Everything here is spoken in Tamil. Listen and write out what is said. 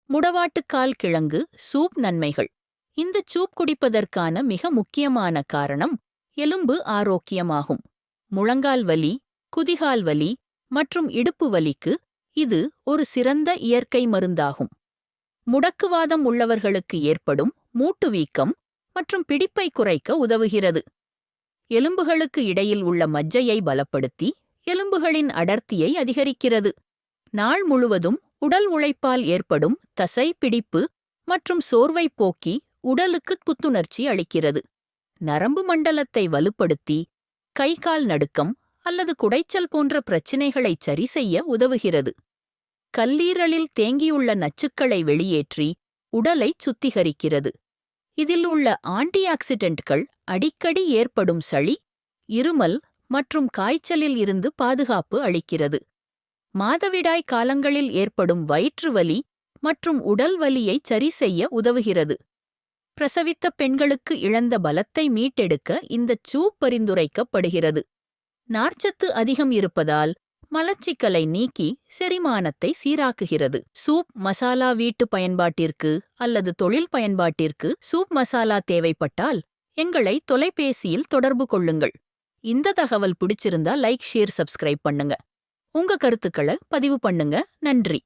முடவாட்டுக்கால் கிழங்கு சூப் நன்மைகள். இந்த சூப் குடிப்பதற்கான மிக முக்கியமான காரணம் எலும்பு ஆரோக்கியமாகும். முழங்கால் வலி, குதிகால் வலி மற்றும் இடுப்பு வலிக்கு இது ஒரு சிறந்த இயற்கை மருந்தாகும். முடக்குவாதம் உள்ளவர்களுக்கு ஏற்படும் மூட்டு வீக்கம் மற்றும் பிடிப்பை குறைக்க உதவுகிறது. எலும்புகளுக்கு இடையில் உள்ள மஜ்ஜையை பலப்படுத்தி எலும்புகளின் அடர்த்தியை அதிகரிக்கிறது. நாள் முழுவதும் உடல் உழைப்பால் ஏற்படும் தசை பிடிப்பு மற்றும் சோர்வை போக்கி உடலுக்கு புத்துணர்ச்சி அளிக்கிறது. நரம்பு மண்டலத்தை வலுப்படுத்தி கை கால் நடுக்கம் அல்லது குடைச்சல் போன்ற பிரச்சினைகளை சரிசெய்ய உதவுகிறது. கல்லீரலில் தேங்கியுள்ள நச்சுக்களை வெளியேற்றி உடலை சுத்திகரிக்கிறது. இதில் உள்ள ஆன்டிஆக்சிடென்ட்கள் அடிக்கடி ஏற்படும் சளி, இருமல் மற்றும் காய்ச்சலில் இருந்து பாதுகாப்பு அளிக்கிறது. மாதவிடாய் காலங்களில் ஏற்படும் வயிற்று வலி மற்றும் உடல் வலியை சரிசெய்ய உதவுகிறது. பிரசவித்த பெண்களுக்கு இழந்த பலத்தை மீட்டெடுக்க இந்த சூப் பரிந்துரைக்கப்படுகிறது. நார்ச்சத்து அதிகம் இருப்பதால் மலச்சிக்கலை நீக்கி செரிமானத்தை சீராக்குகிறது. சூப் மசாலா வீட்டு பயன்பாட்டிற்கு அல்லது தொழில் பயன்பாட்டிற்கு சூப் மசாலா தேவைப்பட்டால் எங்களை தொலைபேசியில் தொடர்பு கொள்ளுங்கள். இந்த தகவல் பிடிச்சிருந்தா லைக், ஷேர், சப்ஸ்கிரைப் பண்ணுங்க. உங்க கருத்துக்களை பதிவு பண்ணுங்க. நன்றி.